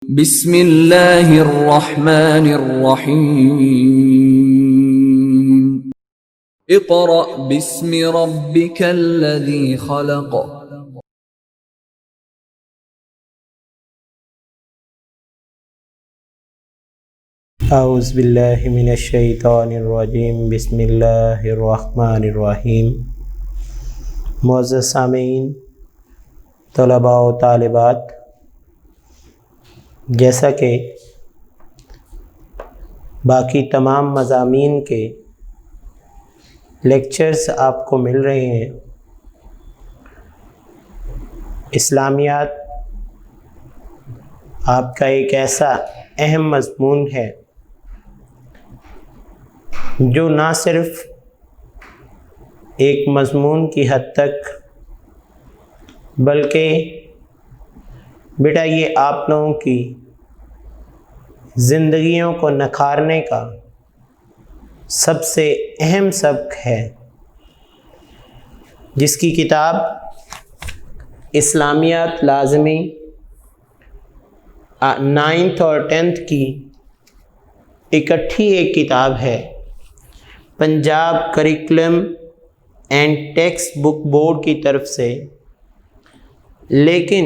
بسم اللہ الرحمن الرحیم اقرأ باسم ربک الذی خلق اعوذ باللہ من الشیطان الرجیم بسم اللہ الرحمن الرحیم۔ معزز سامعین، طلباء و طالبات، جیسا کہ باقی تمام مضامین کے لیکچرز آپ کو مل رہے ہیں، اسلامیات آپ کا ایک ایسا اہم مضمون ہے جو نہ صرف ایک مضمون کی حد تک بلکہ بیٹا یہ آپ لوگوں کی زندگیوں کو نکھارنے کا سب سے اہم سبق ہے، جس کی کتاب اسلامیات لازمی 9th اور 10th کی اکٹھی ایک کتاب ہے، Punjab curriculum and text book board کی طرف سے۔ لیکن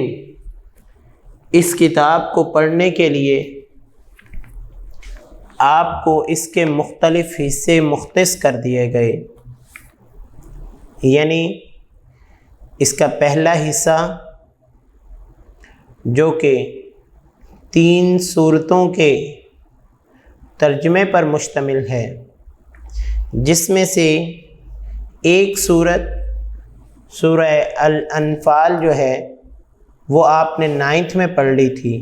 اس کتاب کو پڑھنے کے لیے آپ کو اس کے مختلف حصے مختص کر دیے گئے، یعنی اس کا پہلا حصہ جو کہ 3 سورتوں کے ترجمے پر مشتمل ہے، جس میں سے ایک سورت سورہ الانفال جو ہے وہ آپ نے 9th میں پڑھ لی تھی،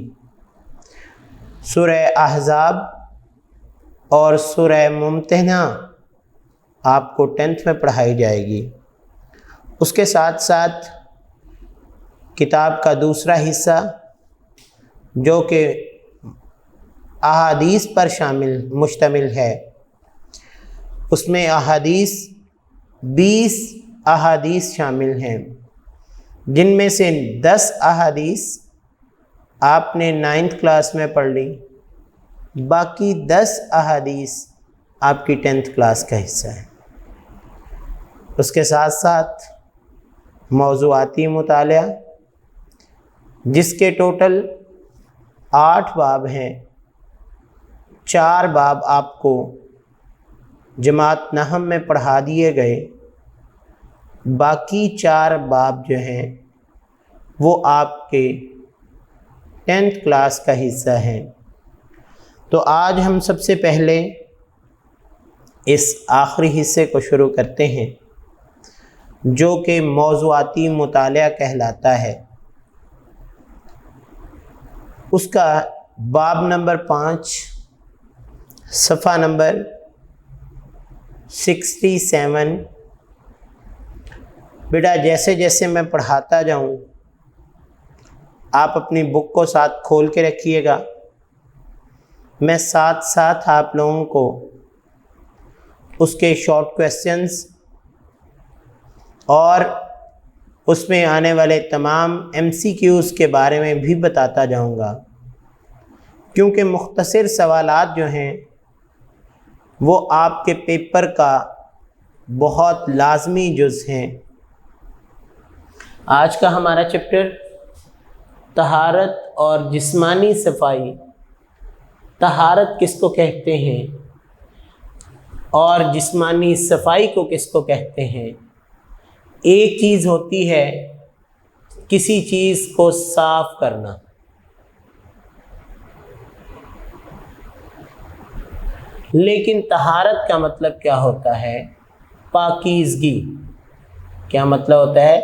سورہ احزاب اور سورہ ممتحنہ آپ کو 10th میں پڑھائی جائے گی۔ اس کے ساتھ ساتھ کتاب کا دوسرا حصہ جو کہ احادیث پر مشتمل ہے، اس میں 20 احادیث شامل ہیں، جن میں سے 10 احادیث آپ نے 9th کلاس میں پڑھ لی، باقی 10 احادیث آپ کی 10th کلاس کا حصہ ہے۔ اس کے ساتھ ساتھ موضوعاتی مطالعہ، جس کے ٹوٹل 8 باب ہیں، 4 باب آپ کو جماعت نحم میں پڑھا دیے گئے، باقی 4 باب جو ہیں وہ آپ کے 10th کلاس کا حصہ ہیں۔ تو آج ہم سب سے پہلے اس آخری حصے کو شروع کرتے ہیں جو کہ موضوعاتی مطالعہ کہلاتا ہے۔ اس کا باب نمبر 5 صفحہ نمبر 67۔ بیٹا جیسے جیسے میں پڑھاتا جاؤں آپ اپنی بک کو ساتھ کھول کے رکھیے گا، میں ساتھ ساتھ آپ لوگوں کو اس کے شارٹ کویسچنز اور اس میں آنے والے تمام MCQs کے بارے میں بھی بتاتا جاؤں گا، کیونکہ مختصر سوالات جو ہیں وہ آپ کے پیپر کا بہت لازمی جز ہیں۔ آج کا ہمارا چیپٹر طہارت اور جسمانی صفائی، طہارت کس کو کہتے ہیں اور جسمانی صفائی کو کس کو کہتے ہیں۔ ایک چیز ہوتی ہے کسی چیز کو صاف کرنا، لیکن طہارت کا مطلب کیا ہوتا ہے؟ پاکیزگی۔ کیا مطلب ہوتا ہے؟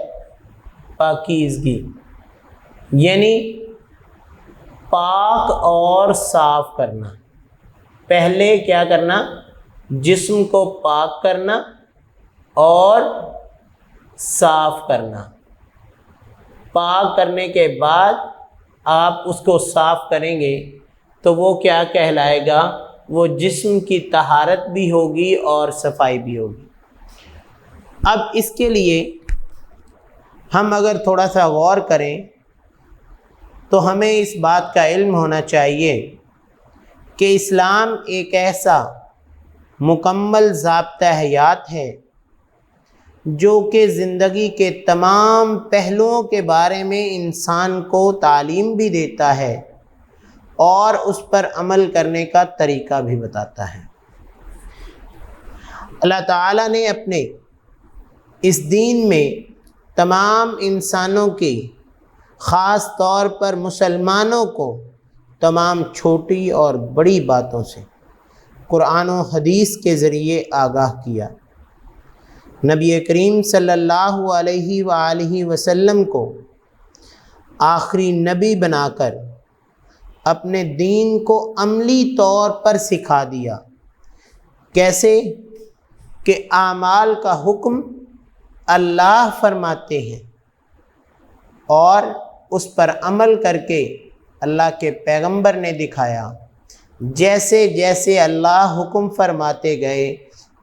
پاکیزگی، یعنی پاک اور صاف کرنا۔ پہلے کیا کرنا؟ جسم کو پاک کرنا اور صاف کرنا۔ پاک کرنے کے بعد آپ اس کو صاف کریں گے تو وہ کیا کہلائے گا؟ وہ جسم کی طہارت بھی ہوگی اور صفائی بھی ہوگی۔ اب اس کے لیے ہم اگر تھوڑا سا غور کریں تو ہمیں اس بات کا علم ہونا چاہیے کہ اسلام ایک ایسا مکمل ضابطہ حیات ہے جو کہ زندگی کے تمام پہلوؤں کے بارے میں انسان کو تعلیم بھی دیتا ہے اور اس پر عمل کرنے کا طریقہ بھی بتاتا ہے۔ اللہ تعالیٰ نے اپنے اس دین میں تمام انسانوں کی، خاص طور پر مسلمانوں کو، تمام چھوٹی اور بڑی باتوں سے قرآن و حدیث کے ذریعے آگاہ کیا۔ نبی کریم صلی اللہ علیہ وآلہ وسلم کو آخری نبی بنا کر اپنے دین کو عملی طور پر سکھا دیا۔ کیسے کہ اعمال کا حکم اللہ فرماتے ہیں اور اس پر عمل کر کے اللہ کے پیغمبر نے دکھایا۔ جیسے جیسے اللہ حکم فرماتے گئے،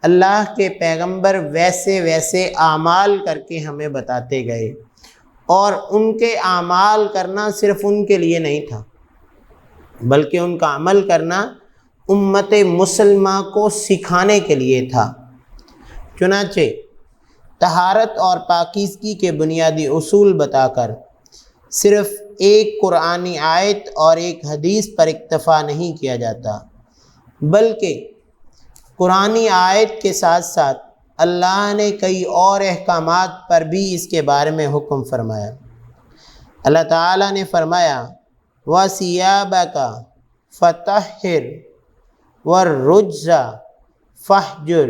اللہ کے پیغمبر ویسے ویسے اعمال کر کے ہمیں بتاتے گئے، اور ان کے اعمال کرنا صرف ان کے لیے نہیں تھا بلکہ ان کا عمل کرنا امت مسلمہ کو سکھانے کے لیے تھا۔ چنانچہ طہارت اور پاکیزگی کے بنیادی اصول بتا کر صرف ایک قرآنی آیت اور ایک حدیث پر اکتفا نہیں کیا جاتا، بلکہ قرآنی آیت کے ساتھ ساتھ اللہ نے کئی اور احکامات پر بھی اس کے بارے میں حکم فرمایا۔ اللہ تعالیٰ نے فرمایا وَثِيَابَكَ فَطَهِّرْ وَالرُّجْزَ فَاهْجُرْ،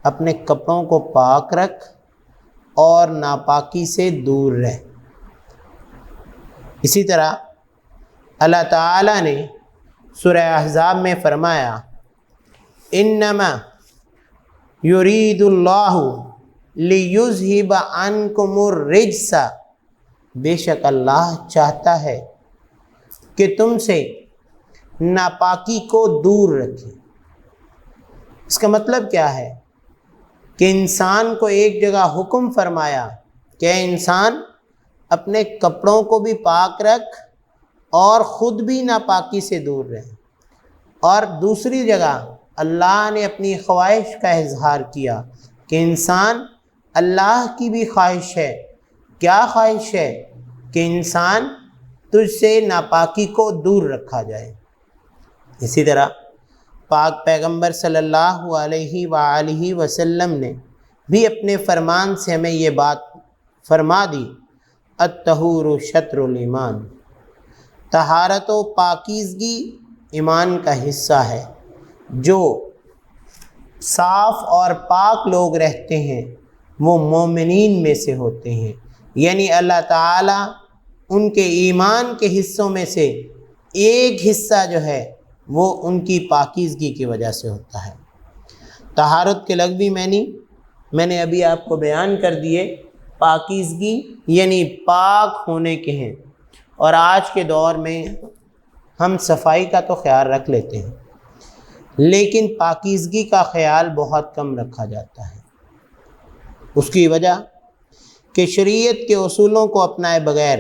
اپنے کپڑوں کو پاک رکھ اور ناپاکی سے دور رہ۔ اسی طرح اللہ تعالیٰ نے سورہ احزاب میں فرمایا انما یرید اللہ لیذہب عنکم الرجس، بے شک اللہ چاہتا ہے کہ تم سے ناپاکی کو دور رکھے۔ اس کا مطلب کیا ہے کہ انسان کو ایک جگہ حکم فرمایا کہ انسان اپنے کپڑوں کو بھی پاک رکھ اور خود بھی ناپاکی سے دور رہے، اور دوسری جگہ اللہ نے اپنی خواہش کا اظہار کیا کہ انسان اللہ کی بھی خواہش ہے۔ کیا خواہش ہے؟ کہ انسان تجھ سے ناپاکی کو دور رکھا جائے۔ اسی طرح پاک پیغمبر صلی اللہ علیہ وآلہ وسلم نے بھی اپنے فرمان سے ہمیں یہ بات فرما دی الطہور شطر الایمان، طہارت و پاکیزگی ایمان کا حصہ ہے۔ جو صاف اور پاک لوگ رہتے ہیں وہ مومنین میں سے ہوتے ہیں، یعنی اللہ تعالیٰ ان کے ایمان کے حصوں میں سے ایک حصہ جو ہے وہ ان کی پاکیزگی کی وجہ سے ہوتا ہے۔ طہارت کے لغوی معنی میں نے ابھی آپ کو بیان کر دیے۔ پاکیزگی یعنی پاک ہونے کے ہیں، اور آج کے دور میں ہم صفائی کا تو خیال رکھ لیتے ہیں لیکن پاکیزگی کا خیال بہت کم رکھا جاتا ہے۔ اس کی وجہ کہ شریعت کے اصولوں کو اپنائے بغیر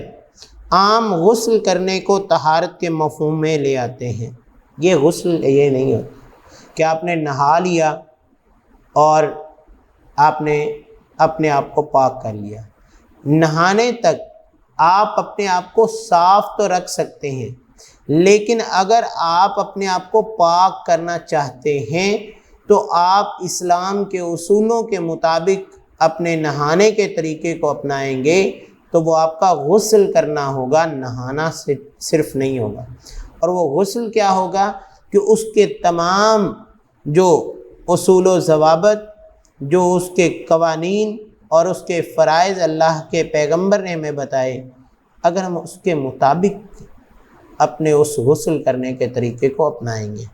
عام غسل کرنے کو طہارت کے مفہوم میں لے آتے ہیں۔ یہ غسل یہ نہیں ہوتا کہ آپ نے نہا لیا اور آپ نے اپنے آپ کو پاک کر لیا۔ نہانے تک آپ اپنے آپ کو صاف تو رکھ سکتے ہیں، لیکن اگر آپ اپنے آپ کو پاک کرنا چاہتے ہیں تو آپ اسلام کے اصولوں کے مطابق اپنے نہانے کے طریقے کو اپنائیں گے تو وہ آپ کا غسل کرنا ہوگا، نہانا صرف نہیں ہوگا۔ اور وہ غسل کیا ہوگا کہ اس کے تمام جو اصول و ضوابط، جو اس کے قوانین اور اس کے فرائض اللہ کے پیغمبر نے ہمیں بتائے، اگر ہم اس کے مطابق اپنے اس غسل کرنے کے طریقے کو اپنائیں گے۔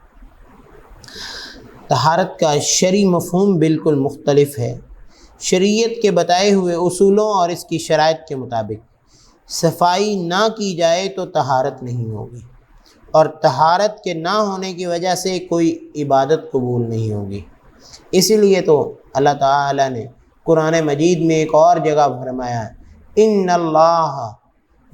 طہارت کا شرعی مفہوم بالکل مختلف ہے۔ شریعت کے بتائے ہوئے اصولوں اور اس کی شرائط کے مطابق صفائی نہ کی جائے تو طہارت نہیں ہوگی، اور طہارت کے نہ ہونے کی وجہ سے کوئی عبادت قبول نہیں ہوگی۔ اسی لیے تو اللہ تعالیٰ نے قرآن مجید میں ایک اور جگہ فرمایا ان اللہ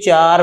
4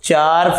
4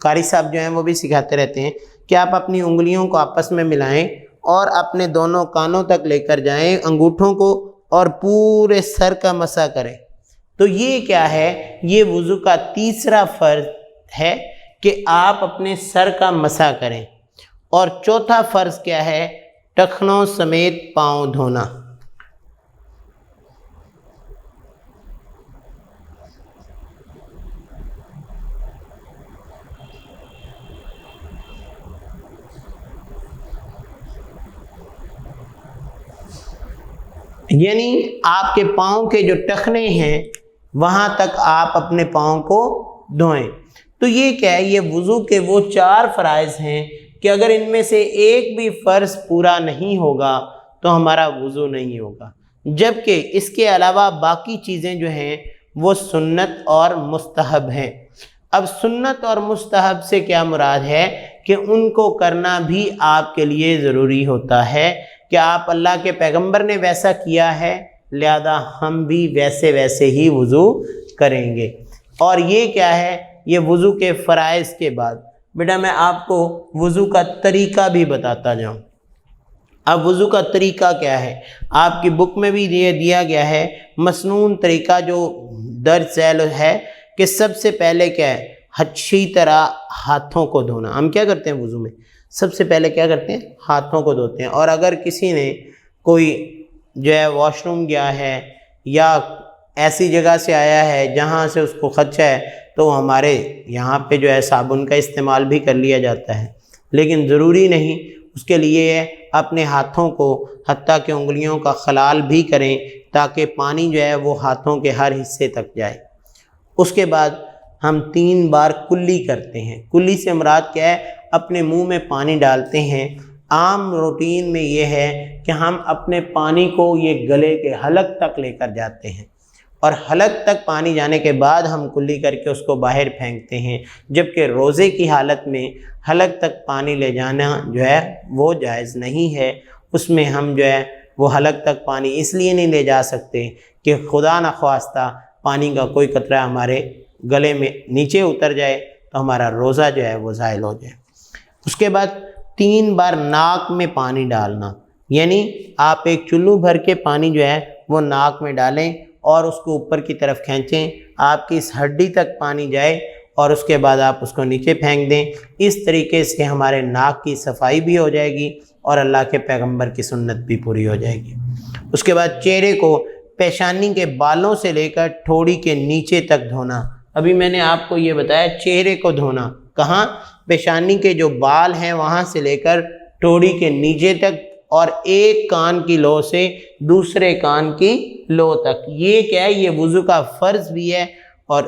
قاری صاحب جو ہیں وہ بھی سکھاتے رہتے ہیں کہ آپ اپنی انگلیوں کو آپس میں ملائیں اور اپنے دونوں کانوں تک لے کر جائیں انگوٹھوں کو اور پورے سر کا مسح کریں. تو یہ کیا ہے؟ یہ وضو کا تیسرا فرض ہے کہ آپ اپنے سر کا مسح کریں. اور چوتھا فرض کیا ہے؟ ٹخنوں سمیت پاؤں دھونا. یعنی آپ کے پاؤں کے جو ٹخنے ہیں وہاں تک آپ اپنے پاؤں کو دھوئیں. تو یہ کیا ہے؟ یہ وضو کے وہ 4 فرائض ہیں کہ اگر ان میں سے ایک بھی فرض پورا نہیں ہوگا تو ہمارا وضو نہیں ہوگا، جبکہ اس کے علاوہ باقی چیزیں جو ہیں وہ سنت اور مستحب ہیں. اب سنت اور مستحب سے کیا مراد ہے کہ ان کو کرنا بھی آپ کے لیے ضروری ہوتا ہے کہ آپ اللہ کے پیغمبر نے ویسا کیا ہے لہذا ہم بھی ویسے ہی وضو کریں گے. اور یہ کیا ہے؟ یہ وضو کے فرائض کے بعد بیٹا میں آپ کو وضو کا طریقہ بھی بتاتا جاؤں. اب وضو کا طریقہ کیا ہے؟ آپ کی بک میں بھی یہ دیا گیا ہے مسنون طریقہ جو درج ذیل ہے کہ سب سے پہلے کیا ہے؟ اچھی طرح ہاتھوں کو دھونا. ہم کیا کرتے ہیں وضو میں؟ سب سے پہلے کیا کرتے ہیں؟ ہاتھوں کو دھوتے ہیں. اور اگر کسی نے کوئی جو ہے واش روم گیا ہے یا ایسی جگہ سے آیا ہے جہاں سے اس کو خدشہ ہے تو ہمارے یہاں پہ جو ہے صابن کا استعمال بھی کر لیا جاتا ہے، لیکن ضروری نہیں. اس کے لیے اپنے ہاتھوں کو حتیٰ کہ انگلیوں کا خلال بھی کریں تاکہ پانی جو ہے وہ ہاتھوں کے ہر حصے تک جائے. اس کے بعد ہم 3 بار کلی کرتے ہیں. کلی سے مراد کیا ہے؟ اپنے منہ میں پانی ڈالتے ہیں. عام روٹین میں یہ ہے کہ ہم اپنے پانی کو یہ گلے کے حلق تک لے کر جاتے ہیں اور حلق تک پانی جانے کے بعد ہم کلی کر کے اس کو باہر پھینکتے ہیں، جبکہ روزے کی حالت میں حلق تک پانی لے جانا جو ہے وہ جائز نہیں ہے. اس میں ہم جو ہے وہ حلق تک پانی اس لیے نہیں لے جا سکتے کہ خدا نخواستہ پانی کا کوئی قطرہ ہمارے گلے میں نیچے اتر جائے تو ہمارا روزہ جو ہے وہ زائل ہو جائے. اس کے بعد 3 بار ناک میں پانی ڈالنا، یعنی آپ ایک چلو بھر کے پانی جو ہے وہ ناک میں ڈالیں اور اس کو اوپر کی طرف کھینچیں، آپ کی اس ہڈی تک پانی جائے اور اس کے بعد آپ اس کو نیچے پھینک دیں. اس طریقے سے ہمارے ناک کی صفائی بھی ہو جائے گی اور اللہ کے پیغمبر کی سنت بھی پوری ہو جائے گی. اس کے بعد چہرے کو پیشانی کے بالوں سے لے کر ٹھوڑی کے نیچے تک دھونا. ابھی میں نے آپ کو یہ بتایا چہرے کو دھونا کہاں؟ پیشانی کے جو بال ہیں وہاں سے لے کر ٹھوڑی کے نیچے تک اور ایک کان کی لو سے دوسرے کان کی لو تک. یہ کیا ہے؟ یہ وضو کا فرض بھی ہے اور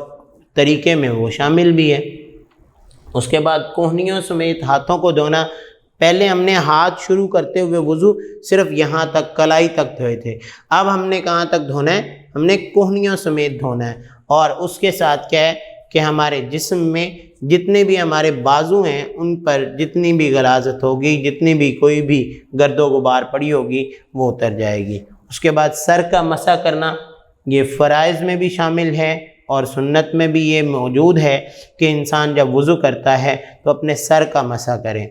طریقے میں وہ شامل بھی ہے. اس کے بعد کوہنیوں سمیت ہاتھوں کو دھونا. پہلے ہم نے ہاتھ شروع کرتے ہوئے وضو صرف یہاں تک کلائی تک دھوئے تھے، اب ہم نے کہاں تک دھونا ہے؟ ہم نے کوہنیوں سمیت دھونا ہے. اور اس کے ساتھ کیا ہے کہ ہمارے جسم میں جتنے بھی ہمارے بازو ہیں ان پر جتنی بھی غلاظت ہوگی، جتنی بھی کوئی بھی گرد و غبار پڑی ہوگی وہ اتر جائے گی. اس کے بعد سر کا مسح کرنا، یہ فرائض میں بھی شامل ہے اور سنت میں بھی یہ موجود ہے کہ انسان جب وضو کرتا ہے تو اپنے سر کا مسح کریں.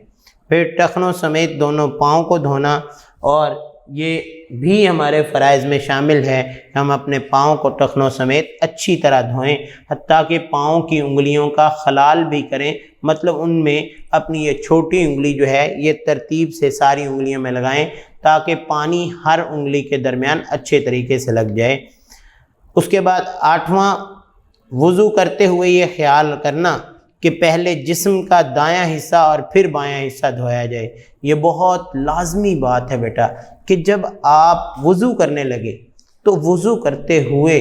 پھر ٹخنوں سمیت دونوں پاؤں کو دھونا، اور یہ بھی ہمارے فرائض میں شامل ہے کہ ہم اپنے پاؤں کو ٹخنوں سمیت اچھی طرح دھوئیں، حتیٰ کہ پاؤں کی انگلیوں کا خلال بھی کریں. مطلب ان میں اپنی یہ چھوٹی انگلی جو ہے یہ ترتیب سے ساری انگلیوں میں لگائیں تاکہ پانی ہر انگلی کے درمیان اچھے طریقے سے لگ جائے. اس کے بعد 8واں، وضو کرتے ہوئے یہ خیال کرنا کہ پہلے جسم کا دایاں حصہ اور پھر بایاں حصہ دھویا جائے. یہ بہت لازمی بات ہے بیٹا کہ جب آپ وضو کرنے لگے تو وضو کرتے ہوئے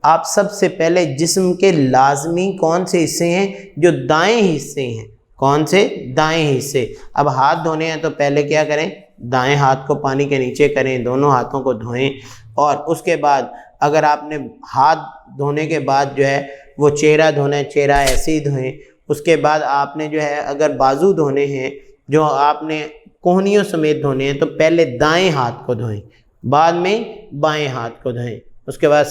آپ سب سے پہلے جسم کے لازمی کون سے حصے ہیں؟ جو دائیں حصے ہیں. کون سے؟ دائیں حصے. اب ہاتھ دھونے ہیں تو پہلے کیا کریں؟ دائیں ہاتھ کو پانی کے نیچے کریں، دونوں ہاتھوں کو دھوئیں. اور اس کے بعد اگر آپ نے ہاتھ دھونے کے بعد جو ہے وہ چہرہ دھونا ہے، چہرہ ایسے ہی دھوئیں. اس کے بعد آپ نے جو ہے اگر بازو دھونے ہیں جو آپ نے کوہنیوں سمیت دھونے ہیں تو پہلے دائیں ہاتھ کو دھوئیں، بعد میں بائیں ہاتھ کو دھوئیں. اس کے بعد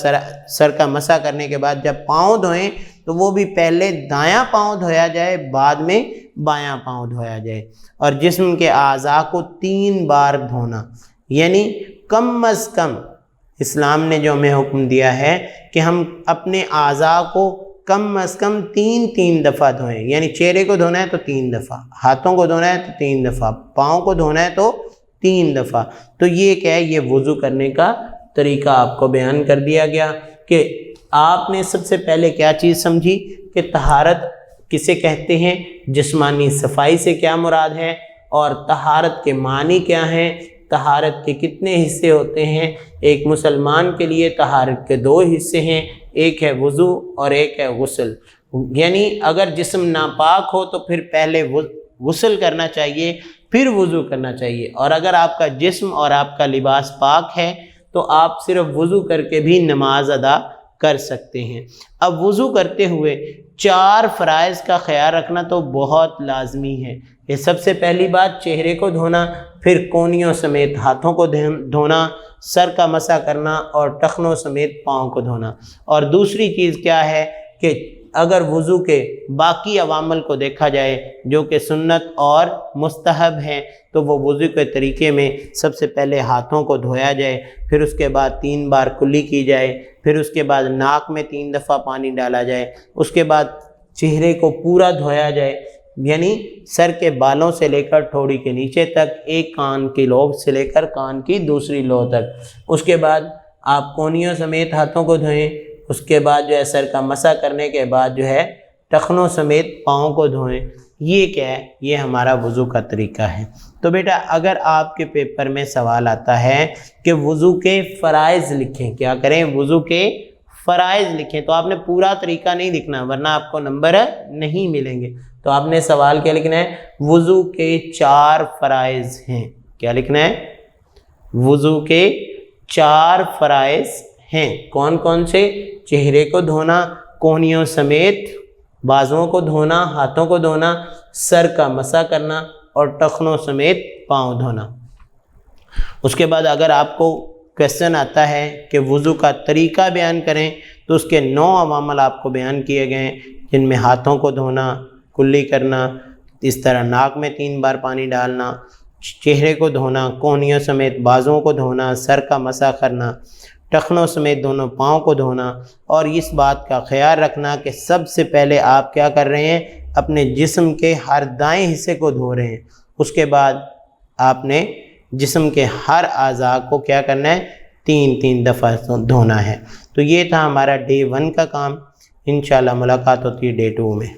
سر کا مسح کرنے کے بعد جب پاؤں دھوئیں تو وہ بھی پہلے دایاں پاؤں دھویا جائے، بعد میں بایاں پاؤں دھویا جائے، اور جسم کے اعضاء کو 3 بار دھونا، یعنی کم از کم اسلام نے جو ہمیں حکم دیا ہے کہ ہم اپنے اعضاء کو کم از کم 3 دفعہ دھوئیں، یعنی چہرے کو دھونا ہے تو 3 دفعہ، ہاتھوں کو دھونا ہے تو 3 دفعہ، پاؤں کو دھونا ہے تو 3 دفعہ۔ تو یہ کیا ہے، یہ وضو کرنے کا طریقہ آپ کو بیان کر دیا گیا کہ آپ نے سب سے پہلے کیا چیز سمجھی کہ طہارت کسے کہتے ہیں، جسمانی صفائی سے کیا مراد ہے، اور طہارت کے معنی کیا ہیں، طہارت کے کتنے حصے ہوتے ہیں۔ ایک مسلمان کے لیے طہارت کے 2 حصے ہیں، ایک ہے وضو اور ایک ہے غسل، یعنی اگر جسم ناپاک ہو تو پھر پہلے غسل کرنا چاہیے پھر وضو کرنا چاہیے، اور اگر آپ کا جسم اور آپ کا لباس پاک ہے تو آپ صرف وضو کر کے بھی نماز ادا کر سکتے ہیں۔ اب وضو کرتے ہوئے 4 فرائض کا خیال رکھنا تو بہت لازمی ہے۔ یہ سب سے پہلی بات چہرے کو دھونا، پھر کونیوں سمیت ہاتھوں کو دھونا، سر کا مسح کرنا اور ٹخنوں سمیت پاؤں کو دھونا۔ اور دوسری چیز کیا ہے کہ اگر وضو کے باقی عوامل کو دیکھا جائے جو کہ سنت اور مستحب ہیں تو وہ وضو کے طریقے میں سب سے پہلے ہاتھوں کو دھویا جائے، پھر اس کے بعد 3 بار کلی کی جائے، پھر اس کے بعد ناک میں 3 دفعہ پانی ڈالا جائے، اس کے بعد چہرے کو پورا دھویا جائے، یعنی سر کے بالوں سے لے کر ٹھوڑی کے نیچے تک، ایک کان کی لوب سے لے کر کان کی دوسری لو تک۔ اس کے بعد آپ کونیوں سمیت ہاتھوں کو دھوئیں، اس کے بعد جو ہے سر کا مسح کرنے کے بعد جو ہے ٹخنوں سمیت پاؤں کو دھوئیں۔ یہ کیا ہے، یہ ہمارا وضو کا طریقہ ہے۔ تو بیٹا اگر آپ کے پیپر میں سوال آتا ہے کہ وضو کے فرائض لکھیں، کیا کریں، وضو کے فرائض لکھیں، تو آپ نے پورا طریقہ نہیں لکھنا ورنہ آپ کو نمبر نہیں ملیں گے۔ تو آپ نے سوال کیا لکھنا ہے، وضو کے 4 فرائض ہیں۔ کیا لکھنا ہے، وضو کے 4 فرائض ہیں۔ کون کون سے؟ چہرے کو دھونا کونیوں سمیت، بازوؤں کو دھونا، ہاتھوں کو دھونا، سر کا مسح کرنا اور ٹخنوں سمیت پاؤں دھونا۔ اس کے بعد اگر آپ کو کویسچن آتا ہے کہ وضو کا طریقہ بیان کریں تو اس کے 9 عوامل آپ کو بیان کیے گئے ہیں، جن میں ہاتھوں کو دھونا، کلی کرنا، اس طرح ناک میں 3 بار پانی ڈالنا، چہرے کو دھونا کونیوں سمیت، بازوؤں کو دھونا، سر کا مسح کرنا، ٹخنوں سمیت دونوں پاؤں کو دھونا، اور اس بات کا خیال رکھنا کہ سب سے پہلے آپ کیا کر رہے ہیں، اپنے جسم کے ہر دائیں حصے کو دھو رہے ہیں، اس کے بعد آپ نے جسم کے ہر اعضاء کو کیا کرنا ہے، 3 دفعہ دھونا ہے۔ تو یہ تھا ہمارا ڈے 1 کا کام۔ انشاءاللہ ملاقات ہوتی ہے ڈے 2 میں۔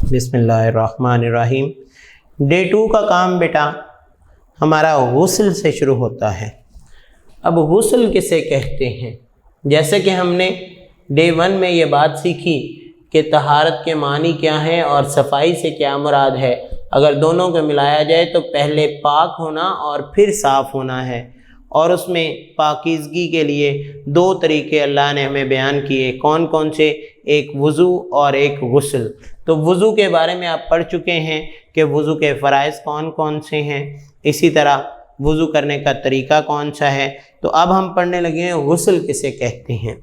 بسم اللہ الرحمن الرحیم۔ ڈے 2 کا کام بیٹا ہمارا غسل سے شروع ہوتا ہے۔ اب غسل کسے کہتے ہیں؟ جیسے کہ ہم نے ڈے 1 میں یہ بات سیکھی کہ طہارت کے معنی کیا ہیں اور صفائی سے کیا مراد ہے۔ اگر دونوں کو ملایا جائے تو پہلے پاک ہونا اور پھر صاف ہونا ہے، اور اس میں پاکیزگی کے لیے 2 طریقے اللہ نے ہمیں بیان کیے۔ کون کون سے؟ ایک وضو اور ایک غسل۔ تو وضو کے بارے میں آپ پڑھ چکے ہیں کہ وضو کے فرائض کون کون سے ہیں، اسی طرح وضو کرنے کا طریقہ کون سا ہے۔ تو اب ہم پڑھنے لگے ہیں غسل کسے کہتے ہیں۔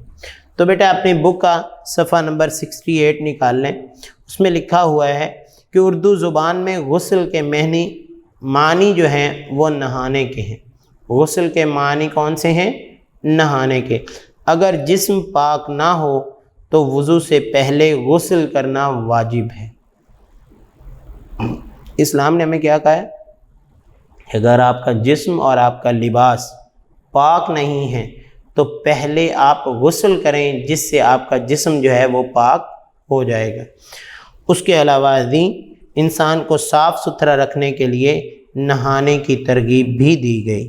تو بیٹا اپنی بک کا صفحہ نمبر 68 نکال لیں، اس میں لکھا ہوا ہے کہ اردو زبان میں غسل کے معنی جو ہیں وہ نہانے کے ہیں۔ غسل کے معنی کون سے ہیں؟ نہانے کے۔ اگر جسم پاک نہ ہو تو وضو سے پہلے غسل کرنا واجب ہے۔ اسلام نے ہمیں کیا کہا ہے؟ اگر آپ کا جسم اور آپ کا لباس پاک نہیں ہے تو پہلے آپ غسل کریں، جس سے آپ کا جسم جو ہے وہ پاک ہو جائے گا۔ اس کے علاوہ انسان کو صاف ستھرا رکھنے کے لیے نہانے کی ترغیب بھی دی گئی۔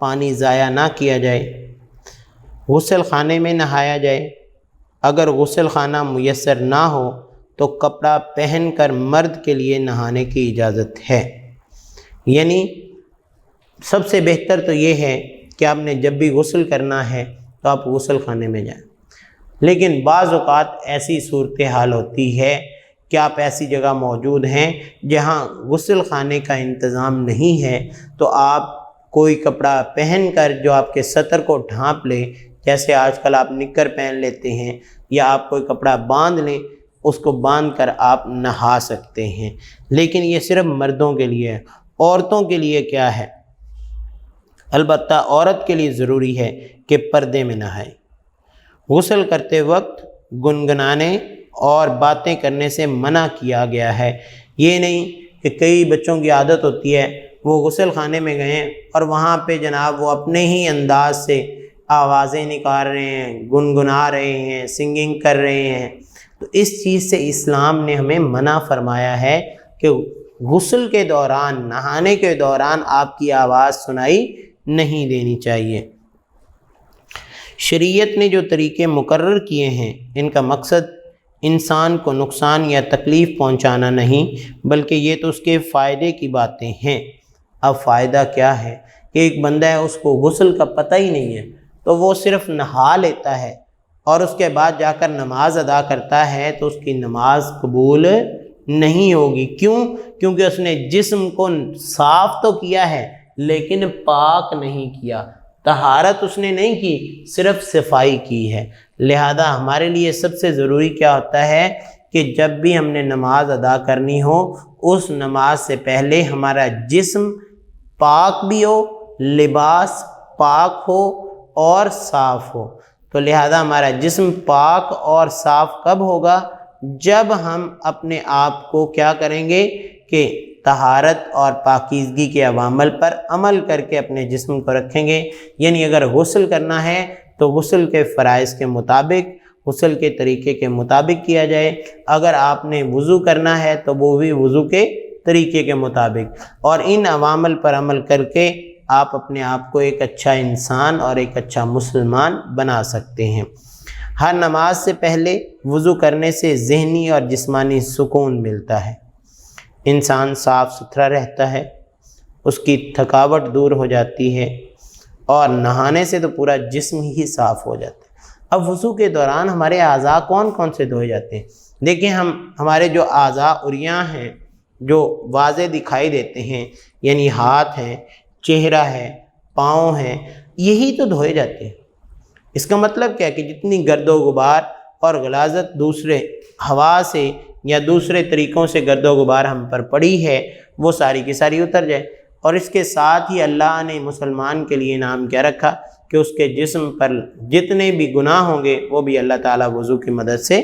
پانی ضائع نہ کیا جائے، غسل خانے میں نہایا جائے۔ اگر غسل خانہ میسر نہ ہو تو کپڑا پہن کر مرد کے لیے نہانے کی اجازت ہے۔ یعنی سب سے بہتر تو یہ ہے کہ آپ نے جب بھی غسل کرنا ہے تو آپ غسل خانے میں جائیں، لیکن بعض اوقات ایسی صورتحال ہوتی ہے کہ آپ ایسی جگہ موجود ہیں جہاں غسل خانے کا انتظام نہیں ہے، تو آپ کوئی کپڑا پہن کر جو آپ کے سطر کو ڈھانپ لے، جیسے آج کل آپ نکر پہن لیتے ہیں، یا آپ کوئی کپڑا باندھ لیں، اس کو باندھ کر آپ نہا سکتے ہیں۔ لیکن یہ صرف مردوں کے لیے ہے۔ عورتوں کے لیے کیا ہے؟ البتہ عورت کے لیے ضروری ہے کہ پردے میں نہائے۔ غسل کرتے وقت گنگنانے اور باتیں کرنے سے منع کیا گیا ہے۔ یہ نہیں کہ کئی بچوں کی عادت ہوتی ہے، وہ غسل خانے میں گئے اور وہاں پہ جناب وہ اپنے ہی انداز سے آوازیں نکال رہے ہیں، گنگنا رہے ہیں، سنگنگ کر رہے ہیں۔ تو اس چیز سے اسلام نے ہمیں منع فرمایا ہے کہ غسل کے دوران، نہانے کے دوران آپ کی آواز سنائی نہیں دینی چاہیے۔ شریعت نے جو طریقے مقرر کیے ہیں، ان کا مقصد انسان کو نقصان یا تکلیف پہنچانا نہیں، بلکہ یہ تو اس کے فائدے کی باتیں ہیں۔ اب فائدہ کیا ہے کہ ایک بندہ ہے، اس کو غسل کا پتہ ہی نہیں ہے، تو وہ صرف نہا لیتا ہے اور اس کے بعد جا کر نماز ادا کرتا ہے، تو اس کی نماز قبول نہیں ہوگی۔ کیوں؟ کیونکہ اس نے جسم کو صاف تو کیا ہے لیکن پاک نہیں کیا، طہارت اس نے نہیں کی، صرف صفائی کی ہے۔ لہذا ہمارے لیے سب سے ضروری کیا ہوتا ہے کہ جب بھی ہم نے نماز ادا کرنی ہو، اس نماز سے پہلے ہمارا جسم پاک بھی ہو، لباس پاک ہو اور صاف ہو۔ تو لہذا ہمارا جسم پاک اور صاف کب ہوگا؟ جب ہم اپنے آپ کو کیا کریں گے کہ طہارت اور پاکیزگی کے عوامل پر عمل کر کے اپنے جسم کو رکھیں گے۔ یعنی اگر غسل کرنا ہے تو غسل کے فرائض کے مطابق، غسل کے طریقے کے مطابق کیا جائے۔ اگر آپ نے وضو کرنا ہے تو وہ بھی وضو کے طریقے کے مطابق، اور ان عوامل پر عمل کر کے آپ اپنے آپ کو ایک اچھا انسان اور ایک اچھا مسلمان بنا سکتے ہیں۔ ہر نماز سے پہلے وضو کرنے سے ذہنی اور جسمانی سکون ملتا ہے، انسان صاف ستھرا رہتا ہے، اس کی تھکاوٹ دور ہو جاتی ہے، اور نہانے سے تو پورا جسم ہی صاف ہو جاتا ہے۔ اب وضو کے دوران ہمارے اعضاء کون کون سے دھوئے جاتے ہیں؟ دیکھیں، ہمارے جو اعضاء عریاں ہیں جو واضح دکھائی دیتے ہیں، یعنی ہاتھ ہیں، چہرہ ہے، پاؤں ہیں، یہی تو دھوئے جاتے ہیں۔ اس کا مطلب کیا ہے کہ جتنی گرد و غبار اور غلاظت دوسرے ہوا سے یا دوسرے طریقوں سے گرد و غبار ہم پر پڑی ہے، وہ ساری کی ساری اتر جائے۔ اور اس کے ساتھ ہی اللہ نے مسلمان کے لیے انعام کیا رکھا کہ اس کے جسم پر جتنے بھی گناہ ہوں گے وہ بھی اللہ تعالیٰ وضو کی مدد سے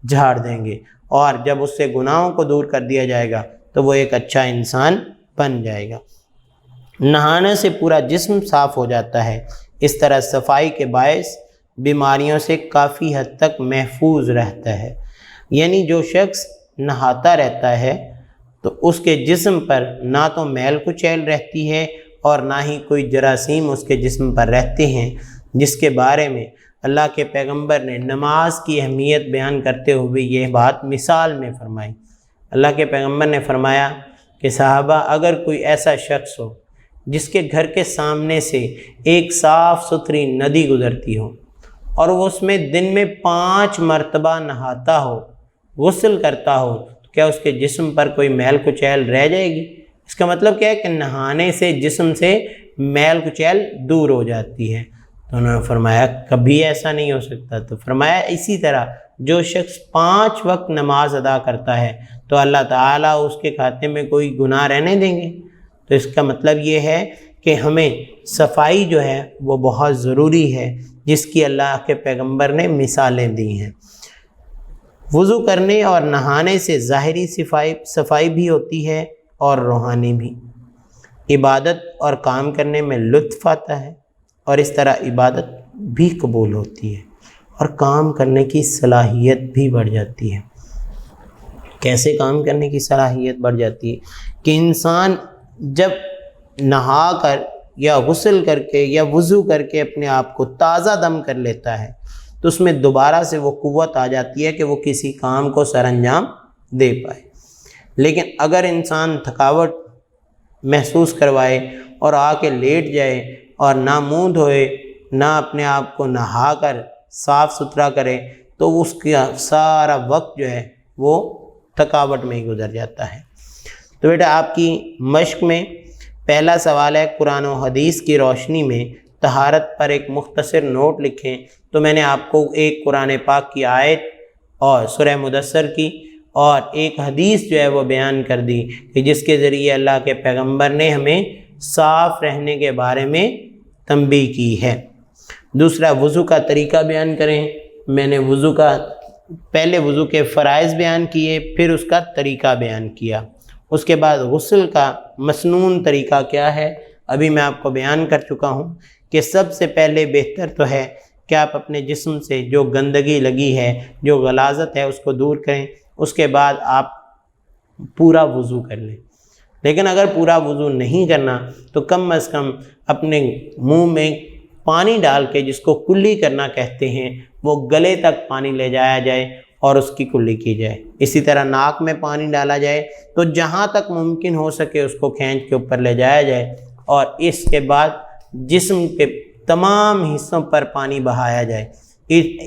جھاڑ دیں گے، اور جب اس سے گناہوں کو دور کر دیا جائے گا تو وہ ایک اچھا انسان بن جائے گا۔ نہانے سے پورا جسم صاف ہو جاتا ہے۔ اس طرح صفائی کے باعث بیماریوں سے کافی حد تک محفوظ رہتا ہے۔ یعنی جو شخص نہاتا رہتا ہے تو اس کے جسم پر نہ تو میل کچیل رہتی ہے اور نہ ہی کوئی جراثیم اس کے جسم پر رہتے ہیں، جس کے بارے میں اللہ کے پیغمبر نے نماز کی اہمیت بیان کرتے ہوئے یہ بات مثال میں فرمائی۔ اللہ کے پیغمبر نے فرمایا کہ صحابہ، اگر کوئی ایسا شخص ہو جس کے گھر کے سامنے سے ایک صاف ستھری ندی گزرتی ہو اور وہ اس میں دن میں 5 مرتبہ نہاتا ہو، غسل کرتا ہو، تو کیا اس کے جسم پر کوئی میل کچیل رہ جائے گی؟ اس کا مطلب کیا ہے کہ نہانے سے جسم سے میل کچیل دور ہو جاتی ہے۔ تو انہوں نے فرمایا کبھی ایسا نہیں ہو سکتا۔ تو فرمایا اسی طرح جو شخص 5 وقت نماز ادا کرتا ہے تو اللہ تعالیٰ اس کے کھاتے میں کوئی گناہ رہنے دیں گے۔ تو اس کا مطلب یہ ہے کہ ہمیں صفائی جو ہے وہ بہت ضروری ہے، جس کی اللہ کے پیغمبر نے مثالیں دی ہیں۔ وضو کرنے اور نہانے سے ظاہری صفائی بھی ہوتی ہے اور روحانی بھی۔ عبادت اور کام کرنے میں لطف آتا ہے، اور اس طرح عبادت بھی قبول ہوتی ہے اور کام کرنے کی صلاحیت بھی بڑھ جاتی ہے۔ کیسے کام کرنے کی صلاحیت بڑھ جاتی ہے؟ کہ انسان جب نہا کر یا غسل کر کے یا وضو کر کے اپنے آپ کو تازہ دم کر لیتا ہے تو اس میں دوبارہ سے وہ قوت آ جاتی ہے کہ وہ کسی کام کو سر انجام دے پائے۔ لیکن اگر انسان تھکاوٹ محسوس کروائے اور آ کے لیٹ جائے اور نہ منہ دھوئے نہ اپنے آپ کو نہا کر صاف ستھرا کرے تو اس کا سارا وقت جو ہے وہ تھکاوٹ میں ہی گزر جاتا ہے۔ تو بیٹا آپ کی مشق میں پہلا سوال ہے، قرآن و حدیث کی روشنی میں طہارت پر ایک مختصر نوٹ لکھیں۔ تو میں نے آپ کو ایک قرآن پاک کی آیت اور سورہ مدثر کی اور ایک حدیث جو ہے وہ بیان کر دی کہ جس کے ذریعے اللہ کے پیغمبر نے ہمیں صاف رہنے کے بارے میں تنبیہ کی ہے۔ دوسرا، وضو کا طریقہ بیان کریں۔ میں نے پہلے وضو کے فرائض بیان کیے، پھر اس کا طریقہ بیان کیا۔ اس کے بعد غسل کا مسنون طریقہ کیا ہے ابھی میں آپ کو بیان کر چکا ہوں کہ سب سے پہلے بہتر تو ہے کہ آپ اپنے جسم سے جو گندگی لگی ہے، جو غلاظت ہے، اس کو دور کریں۔ اس کے بعد آپ پورا وضو کر لیں۔ لیکن اگر پورا وضو نہیں کرنا تو کم از کم اپنے منہ میں پانی ڈال کے، جس کو کلی کرنا کہتے ہیں، وہ گلے تک پانی لے جایا جائے اور اس کی کلی کی جائے۔ اسی طرح ناک میں پانی ڈالا جائے تو جہاں تک ممکن ہو سکے اس کو کھینچ کے اوپر لے جایا جائے، اور اس کے بعد جسم کے تمام حصوں پر پانی بہایا جائے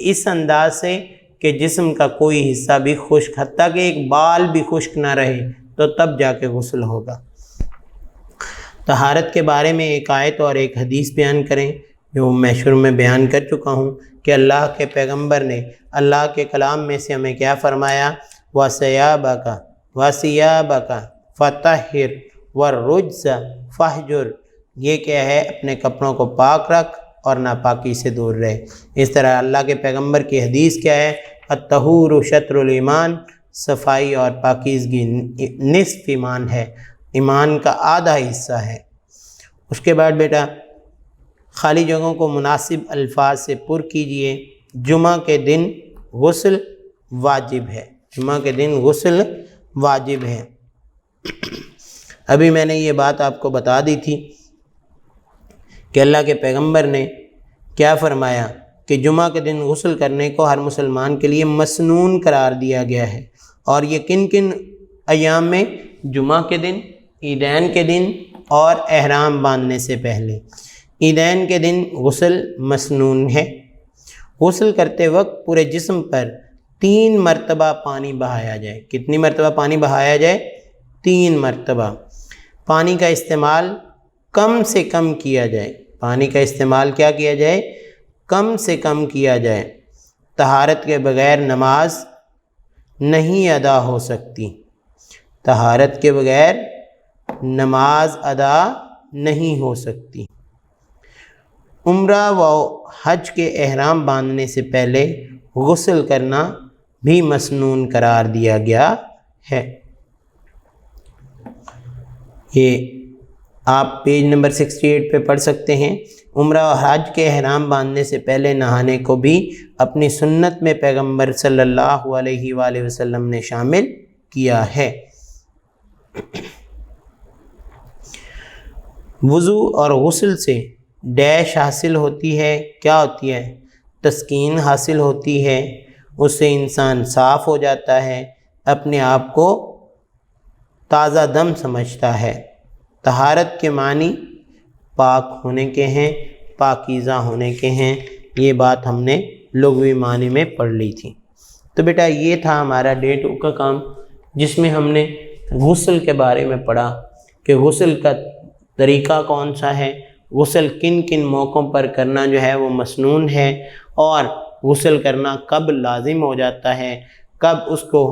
اس انداز سے کہ جسم کا کوئی حصہ بھی خشک، حتیٰ کہ ایک بال بھی خشک نہ رہے، تو تب جا کے غسل ہوگا۔ طہارت کے بارے میں ایک آیت اور ایک حدیث بیان کریں جو میں شروع میں بیان کر چکا ہوں کہ اللہ کے پیغمبر نے اللہ کے کلام میں سے ہمیں کیا فرمایا، وَثِيَابَكَ فَطَهِّرْ وَالرُّجْزَ فَاهْجُرْ۔ یہ کیا ہے، اپنے کپڑوں کو پاک رکھ اور ناپاکی سے دور رہے۔ اس طرح اللہ کے پیغمبر کی حدیث کیا ہے، الطہور شطر الایمان، صفائی اور پاکیزگی نصف ایمان ہے، ایمان کا آدھا حصہ ہے۔ اس کے بعد بیٹا خالی جگہوں کو مناسب الفاظ سے پر کیجئے۔ جمعہ کے دن غسل واجب ہے، جمعہ کے دن غسل واجب ہے۔ ابھی میں نے یہ بات آپ کو بتا دی تھی کہ اللہ کے پیغمبر نے کیا فرمایا کہ جمعہ کے دن غسل کرنے کو ہر مسلمان کے لیے مسنون قرار دیا گیا ہے۔ اور یہ کن کن ایام میں؟ جمعہ کے دن، عیدین کے دن اور احرام باندھنے سے پہلے۔ عیدین کے دن غسل مسنون ہے۔ غسل کرتے وقت پورے جسم پر 3 مرتبہ پانی بہایا جائے۔ کتنی مرتبہ پانی بہایا جائے؟ 3 مرتبہ۔ پانی کا استعمال کم سے کم کیا جائے، پانی کا استعمال کیا کیا جائے؟ کم سے کم کیا جائے۔ طہارت کے بغیر نماز نہیں ادا ہو سکتی، طہارت کے بغیر نماز ادا نہیں ہو سکتی۔ عمرہ و حج کے احرام باندھنے سے پہلے غسل کرنا بھی مسنون قرار دیا گیا ہے۔ یہ آپ پیج نمبر 68 پہ پڑھ سکتے ہیں۔ عمرہ و حج کے احرام باندھنے سے پہلے نہانے کو بھی اپنی سنت میں پیغمبر صلی اللہ علیہ وآلہ وسلم نے شامل کیا ہے۔ وضو اور غسل سے ڈیش حاصل ہوتی ہے، کیا ہوتی ہے؟ تسکین حاصل ہوتی ہے، اس سے انسان صاف ہو جاتا ہے، اپنے آپ کو تازہ دم سمجھتا ہے۔ طہارت کے معنی پاک ہونے کے ہیں، پاکیزہ ہونے کے ہیں، یہ بات ہم نے لغوی معنی میں پڑھ لی تھی۔ تو بیٹا یہ تھا ہمارا ڈے 2 کا کام، جس میں ہم نے غسل کے بارے میں پڑھا کہ غسل کا طریقہ کون سا ہے، غسل کن کن موقعوں پر کرنا جو ہے وہ مسنون ہے، اور غسل کرنا کب لازم ہو جاتا ہے، کب اس کو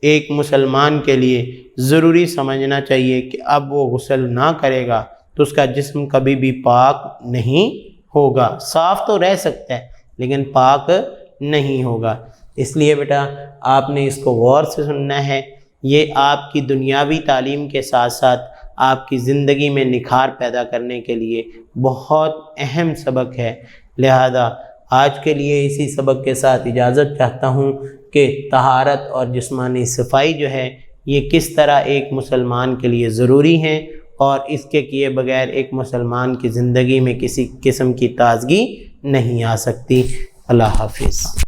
ایک مسلمان کے لیے ضروری سمجھنا چاہیے کہ اب وہ غسل نہ کرے گا تو اس کا جسم کبھی بھی پاک نہیں ہوگا۔ صاف تو رہ سکتا ہے لیکن پاک نہیں ہوگا۔ اس لیے بیٹا آپ نے اس کو غور سے سننا ہے۔ یہ آپ کی دنیاوی تعلیم کے ساتھ ساتھ آپ کی زندگی میں نکھار پیدا کرنے کے لیے بہت اہم سبق ہے۔ لہذا آج کے لیے اسی سبق کے ساتھ اجازت چاہتا ہوں کہ طہارت اور جسمانی صفائی جو ہے یہ کس طرح ایک مسلمان کے لیے ضروری ہیں، اور اس کے کیے بغیر ایک مسلمان کی زندگی میں کسی قسم کی تازگی نہیں آ سکتی۔ اللہ حافظ۔